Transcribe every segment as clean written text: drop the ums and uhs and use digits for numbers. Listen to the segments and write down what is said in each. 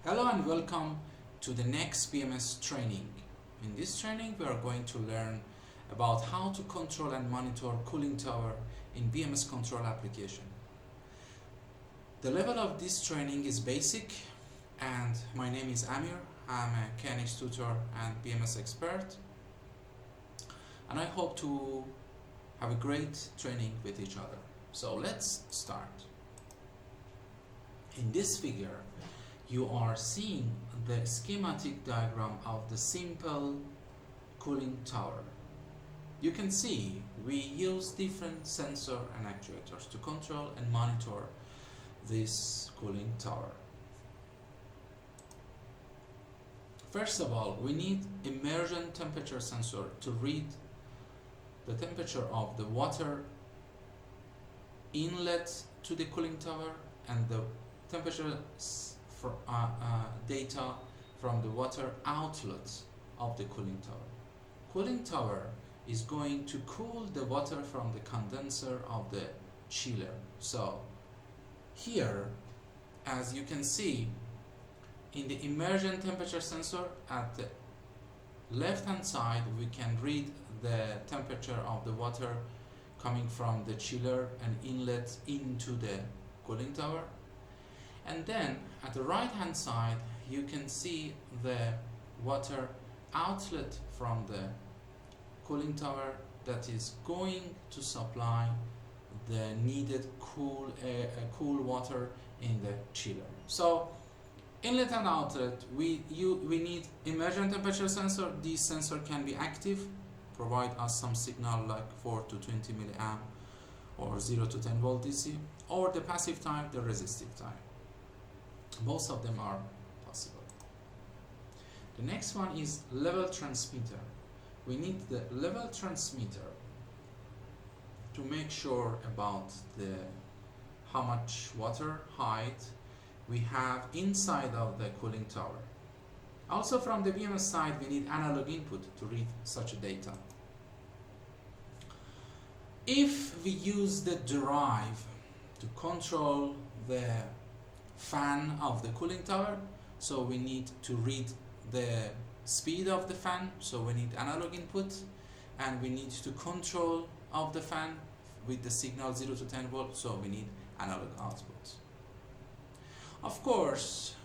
Hello and welcome to the next BMS training. In this training we are going to learn about how to control and monitor cooling tower in BMS control application. The level of this training is basic and my name is Amir. I'm a KNX tutor and BMS expert and I hope to have a great training with each other. So let's start. In this figure you are seeing the schematic diagram of the simple cooling tower. You can see we use different sensor and actuators to control and monitor this cooling tower. First of all, we need immersion temperature sensor to read the temperature of the water inlet to the cooling tower and the temperature data from the water outlet of the cooling tower. Cooling tower is going to cool the water from the condenser of the chiller. So here, as you can see, in the immersion temperature sensor at the left hand side we can read the temperature of the water coming from the chiller and inlet into the cooling tower. And then at the right hand side you can see the water outlet from the cooling tower that is going to supply the needed cool water in the chiller. So inlet and outlet, we need immersion temperature sensor. This sensor can be active, provide us some signal like 4 to 20 milliamp or 0 to 10 volt DC, or the passive type, the resistive type. Both of them are possible. The next one is level transmitter. We need the level transmitter to make sure about how much water height we have inside of the cooling tower. Also from the BMS side we need analog input to read such data. If we use the drive to control the fan of the cooling tower, so we need to read the speed of the fan, so we need analog input, and we need to control of the fan with the signal 0 to 10 volt, so we need analog output. Of course,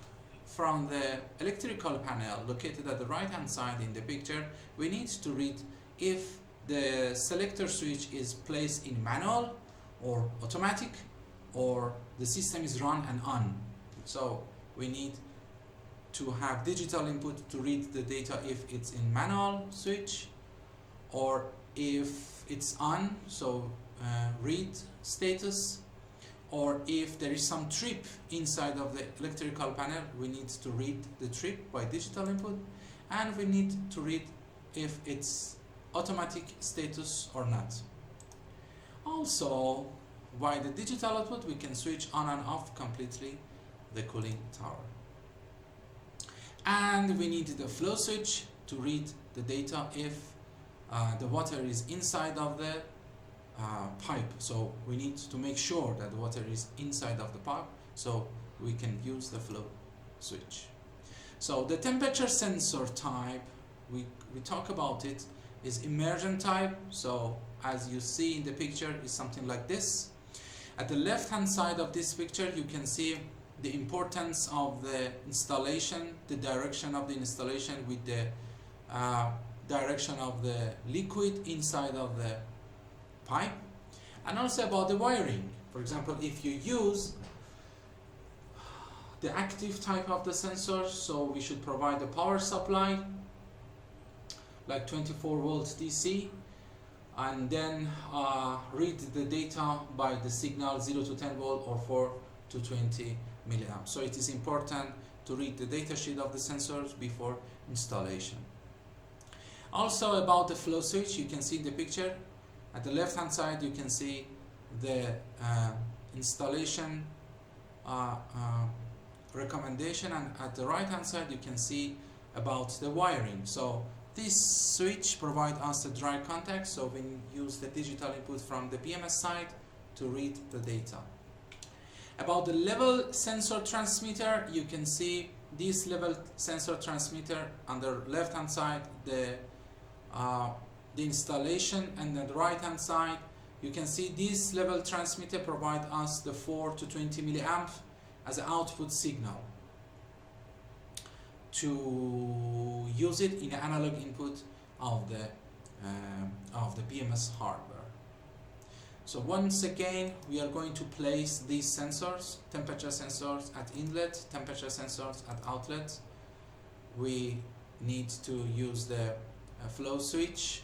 from the electrical panel located at the right hand side in the picture, we need to read if the selector switch is placed in manual or automatic, or the system is run and on. So we need to have digital input to read the data if it's in manual switch, or if it's on, so read status, or if there is some trip inside of the electrical panel, we need to read the trip by digital input, and we need to read if it's automatic status or not. Also, by the digital output we can switch on and off completely the cooling tower. And we need the flow switch to read the data if the water is inside of the pipe. So we need to make sure that the water is inside of the pipe, so we can use the flow switch. So the temperature sensor type, we talk about it, is immersion type. So as you see in the picture, is something like this. At the left hand side of this picture you can see the importance of the installation, the direction of the installation with the direction of the liquid inside of the pipe, and also about the wiring. For example, if you use the active type of the sensor, so we should provide a power supply like 24 volts DC, and then read the data by the signal 0 to 10 volt or 4 to 20 milliamp. So it is important to read the data sheet of the sensors before installation. Also about the flow switch, you can see in the picture at the left hand side you can see the installation recommendation, and at the right hand side you can see about the wiring. So this switch provides us the dry contact, so we use the digital input from the BMS side to read the data. About the level sensor transmitter, you can see this level sensor transmitter on the left hand side, the installation, and on the right hand side you can see this level transmitter provide us the 4 to 20 milliamp as an output signal to use it in the analog input of the BMS hardware. So once again, we are going to place these sensors, temperature sensors at inlet, temperature sensors at outlet. We need to use the flow switch.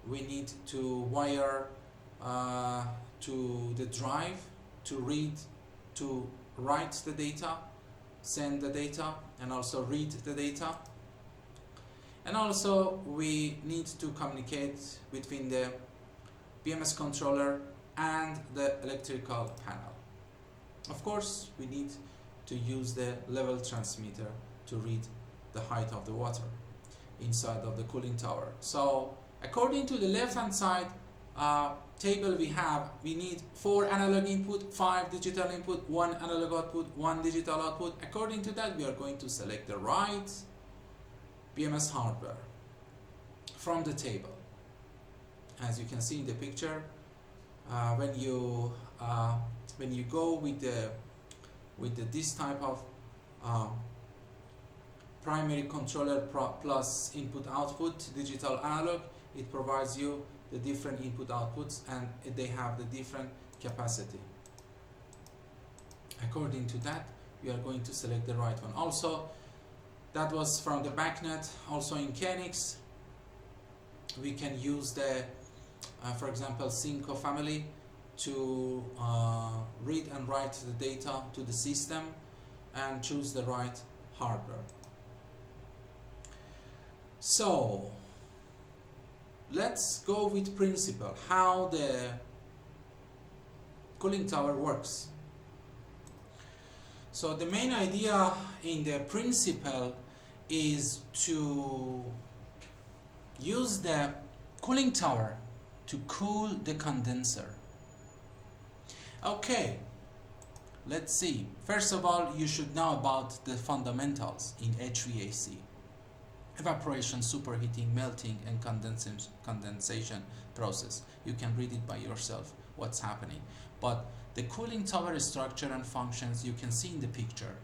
We need to wire to the drive to write the data, send the data, and also read the data. And also we need to communicate between the BMS controller and the electrical panel. Of course, we need to use the level transmitter to read the height of the water inside of the cooling tower. So according to the left hand side table we need 4 analog input, 5 digital input, 1 analog output, 1 digital output. According to that, we are going to select the right BMS hardware from the table. As you can see in the picture, when you go with this type of primary controller plus input output digital analog, it provides you the different input outputs, and they have the different capacity. According to that, we are going to select the right one. Also, that was from the BACnet. Also in KNX, we can use the for example, Synco family to read and write the data to the system and choose the right hardware. So let's go with principle, how the cooling tower works. So the main idea in the principle is to use the cooling tower to cool the condenser. Okay, let's see. First of all, you should know about the fundamentals in HVAC. Evaporation, superheating, melting, and condensation process. You can read it by yourself, what's happening. But the cooling tower structure and functions you can see in the picture.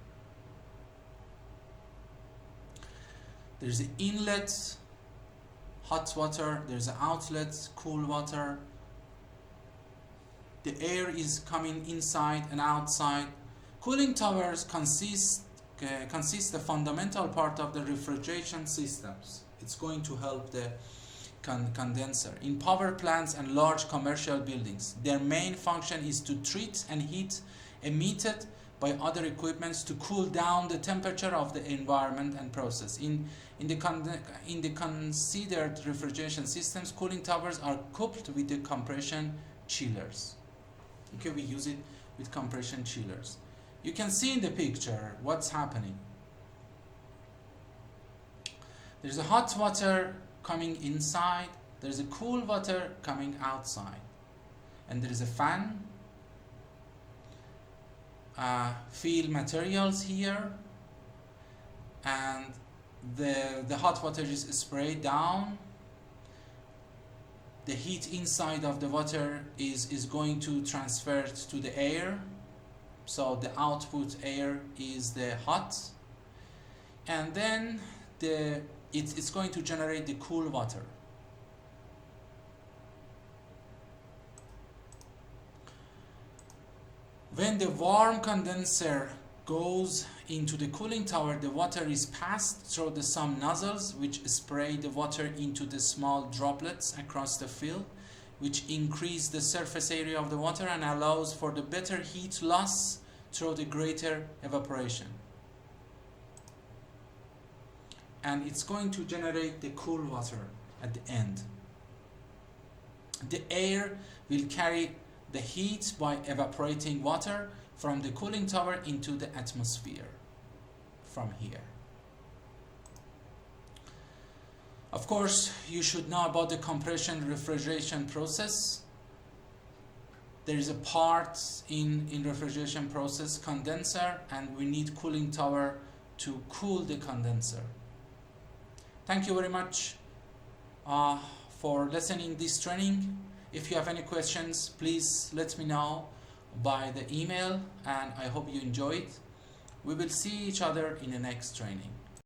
There's the inlet, hot water, there's an outlet, cool water. The air is coming inside and outside. Cooling towers consist the fundamental part of the refrigeration systems. It's going to help the condenser. In power plants and large commercial buildings, their main function is to treat and heat emitted by other equipments to cool down the temperature of the environment and process. In the considered refrigeration systems, cooling towers are coupled with the compression chillers. Okay, we use it with compression chillers. You can see in the picture what's happening. There's a hot water coming inside, there's a cool water coming outside, and there is a fan, fill materials here, and the hot water is sprayed down. The heat inside of the water is going to transfer to the air, so the output air is the hot, and then it's going to generate the cool water. When the warm condenser goes into the cooling tower, the water is passed through some nozzles which spray the water into the small droplets across the fill, which increase the surface area of the water and allows for the better heat loss through the greater evaporation. And it's going to generate the cool water at the end. The air will carry the heat by evaporating water from the cooling tower into the atmosphere from here. Of course, you should know about the compression refrigeration process. there is a part in refrigeration process, condenser, and we need cooling tower to cool the condenser. Thank you very much for listening this training. If you have any questions, please let me know by the email, and I hope you enjoyed. We will see each other in the next training.